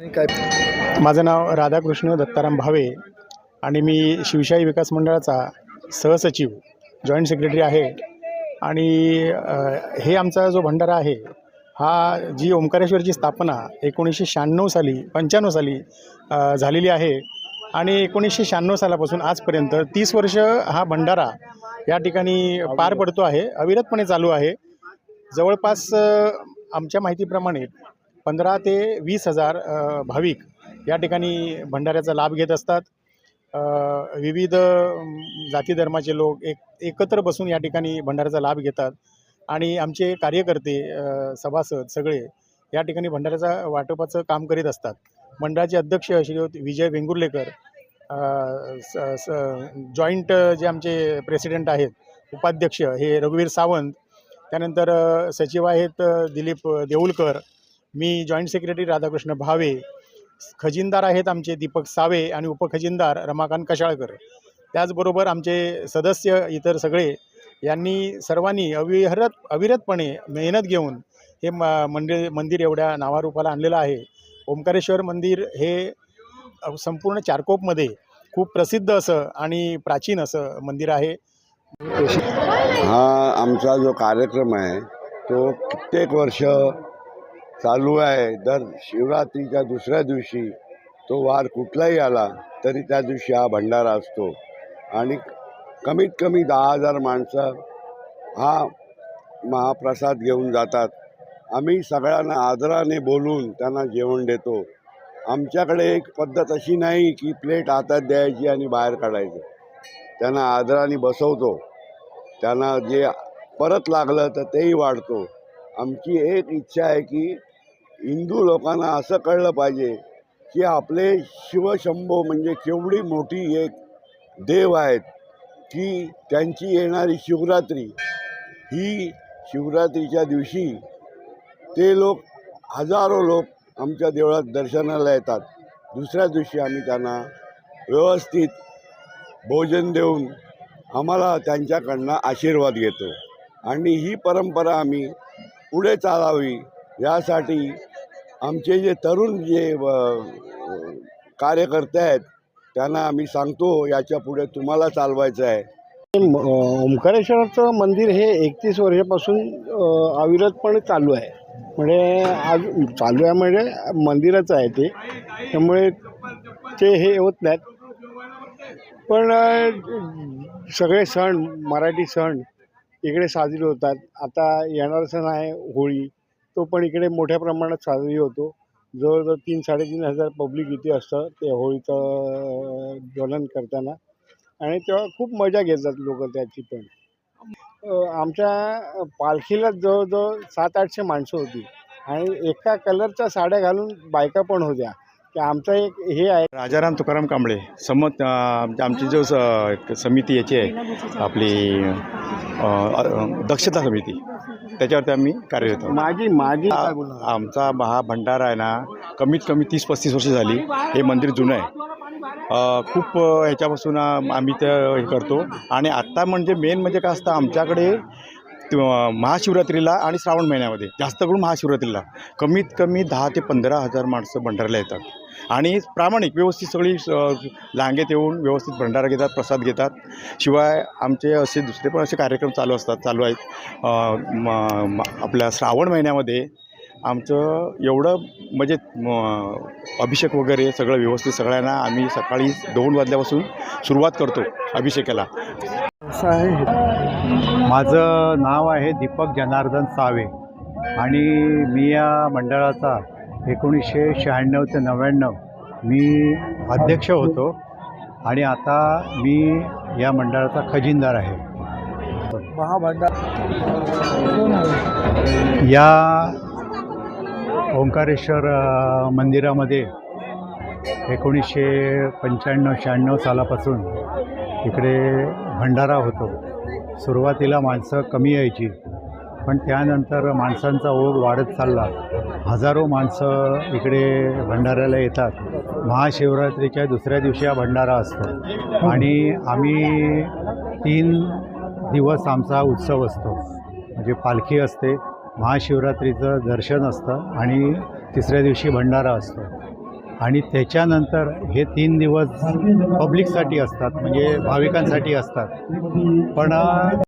माझं नाव राधाकृष्ण दत्ताराम भावे आणि मी शिवशाही विकास मंडळाचा सहसचिव जॉईंट सेक्रेटरी आहे। आणि हे आमचा जो भंडारा आहे हा जी ओंकारेश्वरची स्थापना 1996 साली 95 साली झालेली आहे आणि 1996 सालापासून आजपर्यंत 30 वर्ष हा भंडारा या ठिकाणी पार पडतो आहे, अविरतपणे चालू आहे। जवळपास आमच्या माहितीप्रमाणे 15 ते 20 हजार भाविक या ठिकाणी भंडाऱ्याचा लाभ घेत असतात। विविध जाती धर्माचे लोक एकत्र बसून या ठिकाणी भंडाऱ्याचा लाभ घेतात आणि आमचे कार्यकर्ते सभासद सगळे या ठिकाणी भंडाऱ्याचा वाटपाचं काम करीत असतात। मंडळाचे अध्यक्ष श्रीयुत विजय वेंगुर्लेकर, जॉईंट जे आमचे प्रेसिडेंट आहेत उपाध्यक्ष हे रघुवीर सावंत, त्यानंतर सचिव आहेत दिलीप देऊळकर, मी जॉईंट सेक्रेटरी राधाकृष्ण भावे, खजिनदार आहेत आमचे दीपक सावे आणि उपखजिनदार रमाकांत कशाळकर, त्याचबरोबर आमचे सदस्य इतर सगळे यांनी सर्वांनी अविरतपणे मेहनत घेऊन हे मंदिर एवढ्या नावारूपाला आणलेलं आहे। ओंकारेश्वर मंदिर हे संपूर्ण चारकोपमध्ये खूप प्रसिद्ध असं आणि प्राचीन असं मंदिर आहे। हा आमचा जो कार्यक्रम आहे तो कित्येक वर्ष चालू आहे। दर शिवरात्रीच्या दुसऱ्या दिवशी तो वार कुठलाही आला तरी त्या दिवशी हा भंडारा असतो आणि कमीत कमी 10,000 माणसं हा महाप्रसाद घेऊन जातात। आम्ही सगळ्यांना आदराने बोलून त्यांना जेवण देतो। आमच्याकडे एक पद्धत अशी नाही की प्लेट हातात द्यायची आणि बाहेर काढायचं, त्यांना आदराने बसवतो, त्यांना जे परत लागलं तर तेही वाढतो। आमची एक इच्छा आहे की हिंदू लोकांना असं कळलं पाहिजे की आपले शिवशंभो म्हणजे केवढी मोठी एक देव आहेत की त्यांची येणारी शिवरात्री ही शिवरात्रीच्या दिवशी ते लोक हजारो लोक आमच्या देवळात दर्शनाला येतात। दुसऱ्या दिवशी आम्ही त्यांना व्यवस्थित भोजन देऊन आम्हाला त्यांच्याकडनं आशीर्वाद घेतो आणि ही परंपरा आम्ही पुढे चालावी यासाठी आमचे जे तरुण जे कार्यकर्ते आहेत त्यांना आम्ही सांगतो याच्या पुढे तुम्हाला चालवायचं आहे। ओंकारेश्वराचं मंदिर हे 31 वर्षापासून अविरतपणे चालू आहे। म्हणजे आज चालू आहे म्हणजे मंदिरच आहे ते, त्यामुळे ते हे होत नाहीत। पण सगळे सण मराठी सण इकडे साजरे होतात। आता येणारा सण आहे होळी, तो पण इकडे मोठ्या प्रमाणात साजरी होतो। जवळजवळ 3-3.5 हजार पब्लिक इथे असतं ते होळीचं ज्वलन करताना आणि तेव्हा खूप मजा घेतात लोक त्याची। पण आमच्या पालखीला जवळजवळ 700-800 माणसं होती आणि एका कलरच्या साड्या घालून बायका पण होत्या। की आमचं एक हे आहे राजाराम तुकाराम कांबळे आमची जो समिती याची आहे आपली दक्षता समिती, त्याच्यावरती आम्ही कार्यरत आहोत। माझी आमचा हा भंडारा आहे ना कमीत कमी 30-35 वर्ष झाली। हे मंदिर जुनं आहे, खूप ह्याच्यापासून आम्ही ते हे करतो। आणि आत्ता म्हणजे मेन म्हणजे काय असतं आमच्याकडे महाशिवरात्रीला आणि श्रावण महिन्यामध्ये जास्त करून महाशिवरात्रीला कमीत कमी 10 ते 15 हजार माणसं भंडाऱ्याला येतात आणि प्रामाणिक व्यवस्थित सगळी लांगेत येऊन व्यवस्थित भंडारा घेतात, प्रसाद घेतात। शिवाय आमचे असे दुसरे पण असे कार्यक्रम चालू आहेत। आपल्या श्रावण महिन्यामध्ये आमचं एवढं म्हणजे अभिषेक वगैरे सगळं व्यवस्थित सगळ्यांना आम्ही सकाळी 2 वाजल्यापासून सुरुवात करतो अभिषेकाला। माझं नाव आहे दीपक जनार्दन सावे आणि मी या मंडळाचा 1996 ते 99 मी अध्यक्ष होतो आणि आता मी या मंडळाचा खजिनदार आहे। या ओंकारेश्वर मंदिरामध्ये 1995-96 सालापासून इकडे भंडारा होतो। सुरुवातीला माणसं कमी यायची, पण त्यानंतर माणसांचा ओघ वाढत चालला। हजारो माणसं इकडे भंडाऱ्याला येतात। महाशिवरात्रीच्या दुसऱ्या दिवशी हा भंडारा असतो आणि आम्ही 3 दिवस आमचा उत्सव असतो। म्हणजे पालखी असते, महाशिवरात्रीचं दर्शन असतं आणि तिसऱ्या दिवशी भंडारा असतो। आणि त्याच्यानंतर हे 3 दिवस पब्लिकसाठी असतात, म्हणजे भाविकांसाठी असतात. पण